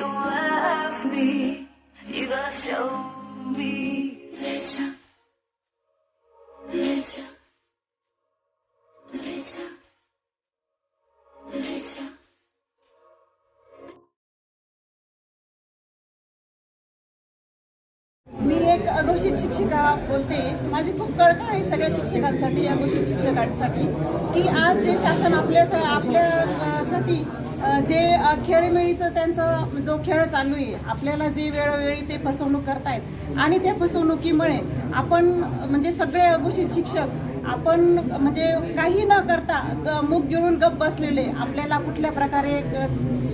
you love me. You gotta show me. Later, later, later, later. मी एक अघोषित शिक्षिका बोलते. माझी खूप कळकळ आहे सगळ्या शिक्षकांसाठी, अघोषित शिक्षकांसाठी, की आज जे शासन आपल्यासाठी जे खेळमेळीचं त्यांचा जो खेळ चालू आहे, आपल्याला जे वेळोवेळी ते फसवणूक करतायत आणि त्या फसवणुकीमुळे आपण म्हणजे सगळे अघोषित शिक्षक आपण म्हणजे काही न करता मुख गिळून गप्प बसलेले. आपल्याला कुठल्या प्रकारे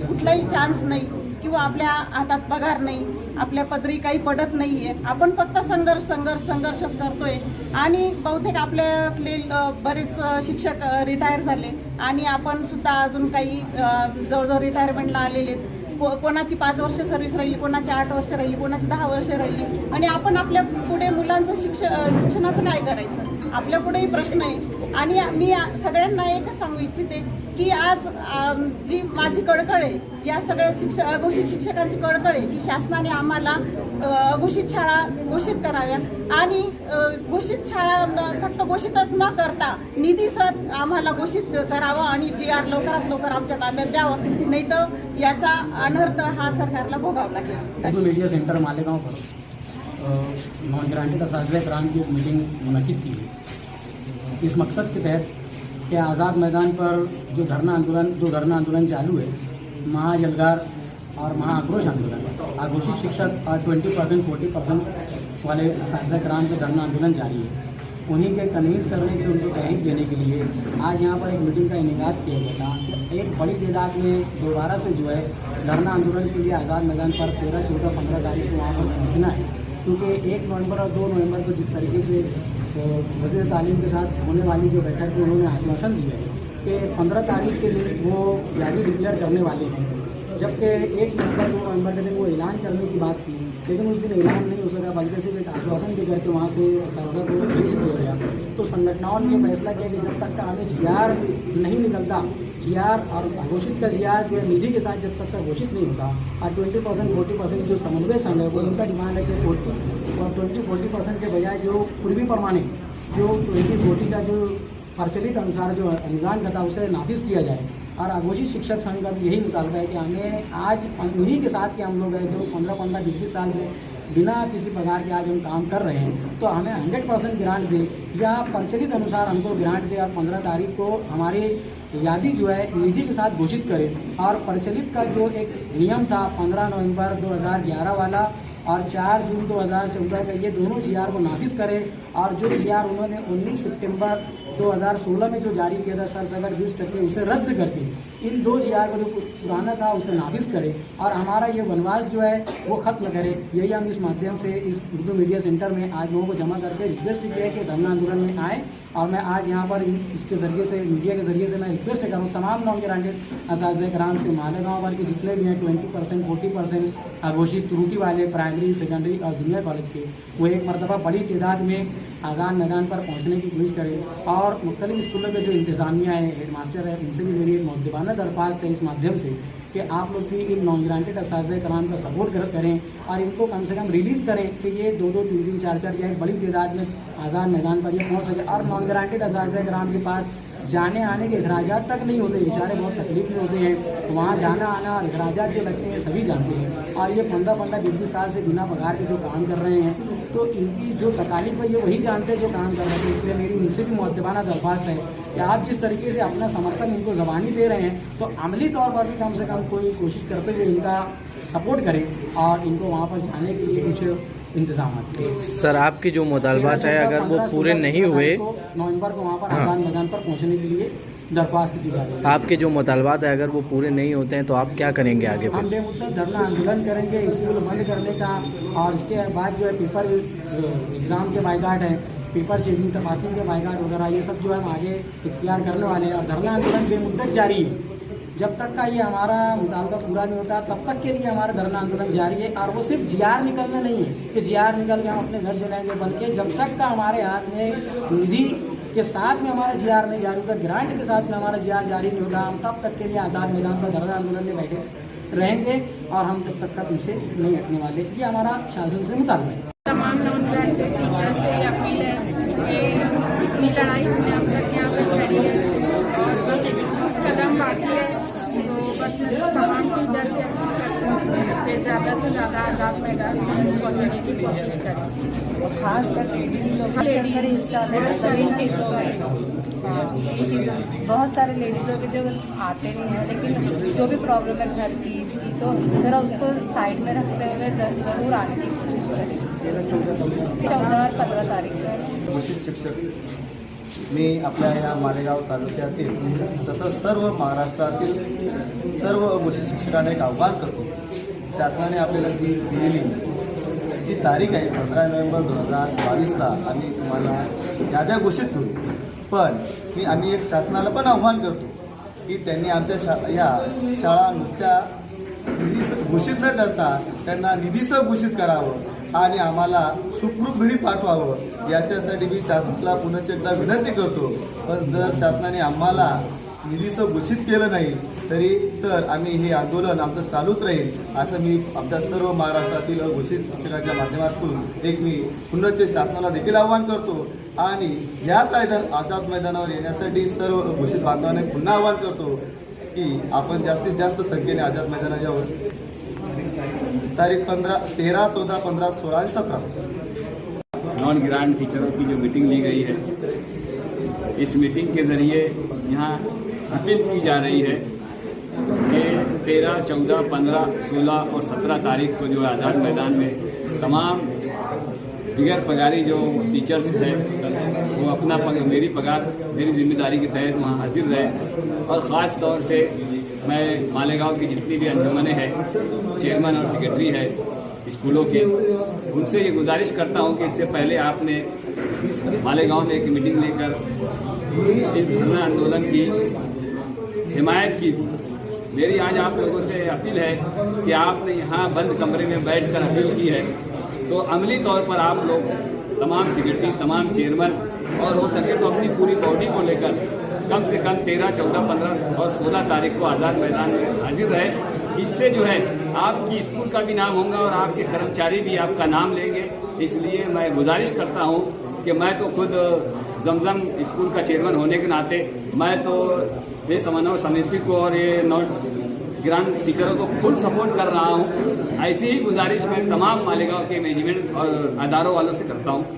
कुठलाही चान्स नाही किंवा आपल्या हातात पगार नाही, आपल्या पदरी काही पडत नाही आहे. आपण फक्त संघर्षच करतोय. आणि बहुतेक आपल्यातले बरेच शिक्षक रिटायर झाले आणि आपण सुद्धा अजून काही जवळजवळ रिटायरमेंटला आलेले. कोणाची 5 वर्ष सर्व्हिस राहिली, कोणाची 8 वर्ष राहिली, कोणाची 10 वर्ष राहिली. आणि आपण आपल्या पुढे मुलांचं शिक्षणाचं काय करायचं, आपल्या पुढेही प्रश्न आहे. आणि मी सगळ्यांना एकच सांगू इच्छिते की आज जी माझी कळकळ आहे, या सगळ्या अघोषित शिक्षकांची कळकळ आहे की शासनाने आम्हाला अघोषित शाळा घोषित कराव्या आणि घोषित शाळा फक्त घोषितच न करता निधीसह आम्हाला घोषित करावं आणि GR लवकरात लवकर आमच्या ताब्यात द्यावं, नाही तर याचा अनर्थ हा सरकारला भोगावा लागेल. मीडिया सेंटर मालेगांव पर नॉन ग्रांटेड असाइज़ ग्रांट की एक मीटिंग मुनक़िद की गई. इस मकसद के तहत कि आज़ाद मैदान पर जो धरना आंदोलन चालू है, महाजलगार और महाआक्रोश आंदोलन, आघोषित शिक्षक और 20% 40% वाले असाइज़ ग्रांट के धरना आंदोलन जारी है. उन्हीं के कन्विंस करने के लिए, उनको तहरीक देने के लिए आज यहाँ पर एक मीटिंग का इनेकाद किया गया था. एक बड़ी तादाद में दोबारा से जो है धरना आंदोलन के लिए आज़ाद मैदान पर 13, 14, 15 तारीख को वहाँ पर पहुँचना है. क्योंकि 1 नवंबर और 2 नवंबर को जिस तरीके से वज़ीर तालीम के साथ होने वाली जो बैठक में उन्होंने आश्वासन दिया है कि 15 तारीख के दिन वो यादी डिक्लेयर करने वाले हैं, जबकि 1 नवंबर 2 नवंबर के दिन वो ऐलान करने की बात थी, लेकिन उस दिन ऐलान नहीं हो सका, बल्कि सिर्फ एक आश्वासन दे करके वहाँ से सरकार को रिलीज किया गया. तो संगठनों ने फैसला किया कि जब तक का हमें GR नहीं निकलता, GR और घोषित का GR जो निधि के साथ जब तक का घोषित नहीं होता, और 20% 40% जो समन्वय संघ है वो उनका डिमांड है कि 40% के बजाय जो पूर्वी प्रमाणे जो 2040 का जो प्रचलित अनुसार जो अनुदान था उसे नाफिज किया जाए. और अघोषित शिक्षक संघ का भी यही मुतालबा है कि हमें आज उन्हीं के साथ के हम लोग हैं जो 15-15, 20 साल से बिना किसी प्रकार के आज हम काम कर रहे हैं, तो हमें 100% ग्रांट दे या प्रचलित अनुसार हमको ग्रांट दे और 15 तारीख को हमारी यादी जो है निधि के साथ घोषित करे. और प्रचलित का जो एक नियम था 15 नवंबर 2011 वाला और 4 जून 2014 का, ये दोनों GR को नाफिज करे. और जो GR उन्होंने 19 सितंबर 2016 में जो जारी किया था सरसगट 20% उसे रद्द करके इन 2 GR को जो पुराना था उसे नाफिज करे और हमारा ये वनवास जो है वो ख़त्म करे. यही हम इस माध्यम से इस उर्दू मीडिया सेंटर में आज लोगों को जमा करके रिक्वेस्ट किया है कि धरना आंदोलन में आए. और मैं आज यहाँ पर इसके ज़रिए से, मीडिया के ज़रिए से मैं रिक्वेस्ट करूँ तमाम नॉन ग्रांटेड असाइज़ ग्रांट से मालेगांव पर के जितने भी हैं 20%, 40% अघोषित त्रुटि वाले प्राइमरी, सेकेंडरी और जूनियर कॉलेज के, वो एक मरतबा बड़ी तादाद में आज़ाद मैदान पर पहुँचने की कोशिश करें. और मुख्तलिफ स्कूलों के जो इंतज़ामिया है, हेड मास्टर है, उनसे भी मेरी एक मुद्दबाना दरख्वास्त है इस माध्यम से कि आप लोग भी इन नॉन ग्रांटेड असाइज़ ग्रांट का सपोर्ट करें और इनको कम से कम रिलीज़ करें कि ये 2-2, 3-3, 4-4 या एक बड़ी तादाद में आज़ाद मैदान पर ये पहुँच सके. और नॉन ग्रांटेड असाइज़ ग्रांट के पास जाने आने के अखराजात तक नहीं होते, बेचारे बहुत तकलीफ में होते हैं. वहाँ जाना आना और अखराजात जो लगते हैं सभी जानते हैं. और ये 15-15, 20 साल से बिना पगार के जो काम कर रहे हैं, तो इनकी जो तकालीफ है ये वही जानते हैं जो काम कर रहे हैं. इसलिए मेरी उनसे भी मुद्दबाना दरख्वास्त है कि आप जिस तरीके से अपना समर्थन इनको ज़बानी दे रहे हैं, तो अमली तौर पर भी कम से कम कोई कोशिश करते हुए इनका सपोर्ट करें और इनको वहाँ पर जाने के लिए कुछ इंतजाम. सर, आपकी जो मुतालबात है अगर वो पूरे नहीं हुए, नवंबर को वहाँ पर आज़ाद मैदान पर पहुँचने के लिए दरख्वास्त की जा रही है. आपके जो मुतालबात है अगर वो पूरे नहीं होते हैं तो आप क्या करेंगे आगे? हम बेमुद्दत धरना आंदोलन करेंगे, स्कूल बंद करने का. और इसके बाद जो है पेपर एग्ज़ाम के बाइकाट है, पेपर चेकिंग तपासनी के बाइकाट वगैरह, ये सब जो है हम आगे इख्तियार करने वाले हैं. और धरना आंदोलन बेमुद्दत जारी है. जब तक का ये हमारा मुतालबा पूरा नहीं होता तब तक के लिए हमारा धरना आंदोलन जारी है. और वो सिर्फ GR निकलना नहीं है कि GR निकल के हम अपने घर चलाएंगे, बल्कि जब तक का हमारे हाथ में निधि के साथ में हमारा GR नहीं जारी होगा, ग्रांट के साथ में हमारा GR जारी नहीं होगा, हम तब तक के लिए आज़ाद मैदान पर धरना आंदोलन में बैठे रहेंगे और हम तब तक का पीछे नहीं हटने वाले। ये हमारा शासन से मुताबिक है। तमाम नॉन ग्रेजुएट टीचर से अपील है कि इतनी लड़ाई हमने अब तक यहाँ पर लड़ी है और बस कुछ कदम बाकी है, तो बस तमाम टीचर से ज़्यादा से ज़्यादा आज़ाद मैदान में पहुँचने की कोशिश करें। खासकर लेडीज लोग हिस्सा लेना चाहिए इन चीज़ों में। हाँ, ये चीज़ें बहुत सारे लेडीज लोग जो आते नहीं हैं, लेकिन जो भी प्रॉब्लम है घर की इसकी, तो ज़रा उसको साइड में रखते हुए ज़रूर आने की कोशिश करें। 14 और 15 तारीख को घोषित शिक्षक मी आपल्या या मालेगाव तालुक्यातील तसंच सर्व महाराष्ट्रातील सर्व घोषित शिक्षकांना एक आव्हान करतो। शासनाने आपल्याला दिलेली जी तारीख आहे 15 नोव्हेंबर 2022ला आम्ही तुम्हाला याद्या घोषित करू, पण आम्ही एक शासनाला पण आव्हान करतो की त्यांनी आमच्या या शाळा नुसत्या निधी घोषित न करता त्यांना निधीसह घोषित करावं आणि आम्हाला सुखरूप घरी पाठवावं, याच्यासाठी मी शासनाला पुन्हा एकदा विनंती करतो। पण जर शासनाने आम्हाला निधीसह घोषित केलं नाही तर आम्ही हे आंदोलन आमचं चालूच राहील, असं मी आमच्या सर्व महाराष्ट्रातील घोषित शिक्षकांच्या माध्यमातून एक मी पुन्हा शासनाला देखील आवाहन करतो आणि याच आझाद मैदानावर येण्यासाठी सर्व घोषित बांधवांना पुन्हा आवाहन करतो की आपण जास्तीत जास्त संख्येने आझाद मैदानावर तारीख 13, 14, 15, 16 और 17 नॉन ग्रांट टीचरों की जो मीटिंग ली गई है, इस मीटिंग के ज़रिए यहाँ अपील की जा रही है कि 13, 14, 15, 16 और 17 तारीख को जो आज़ाद मैदान में तमाम बिगैर पगारी जो टीचर्स हैं वो अपना मेरी पगार मेरी जिम्मेदारी के तहत वहाँ हाजिर रहे। और ख़ास तौर से मैं मालेगांव की जितनी भी अंजुमनें हैं, चेयरमैन और सेक्रेटरी है स्कूलों के, उनसे ये गुजारिश करता हूँ कि इससे पहले आपने मालेगांव में एक मीटिंग लेकर इस धरना आंदोलन की हिमायत की थी। मेरी आज आप लोगों से अपील है कि आपने यहाँ बंद कमरे में बैठकर अपील की है, तो अमली तौर पर आप लोग तमाम सेक्रेटरी, तमाम चेयरमैन और हो सके तो अपनी पूरी बॉडी को लेकर कम से कम 13, 14, 15 और 16 तारीख को आज़ाद मैदान में हाजिर रहे। इससे जो है आपकी स्कूल का भी नाम होगा और आपके कर्मचारी भी आपका नाम लेंगे। इसलिए मैं गुजारिश करता हूँ कि मैं तो खुद जमजम स्कूल का चेयरमैन होने के नाते मैं तो ये समन्वय समिति को और ये नॉन ग्रांट टीचरों को फुल सपोर्ट कर रहा हूँ। ऐसी ही गुजारिश मैं तमाम मालेगांव के मैनेजमेंट और अदारों वालों से करता हूँ।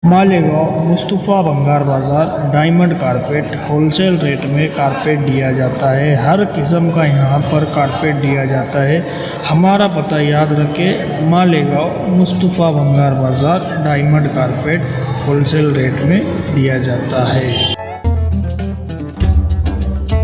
मालेगांव मुस्तफ़ा भंगार बाज़ार डायमंड कारपेट होलसेल रेट में कारपेट दिया जाता है। हर किस्म का यहाँ पर कारपेट दिया जाता है। हमारा पता याद रखें, मालेगांव मुस्तफ़ा भंगार बाज़ार डायमंड कारपेट होलसेल रेट में दिया जाता है।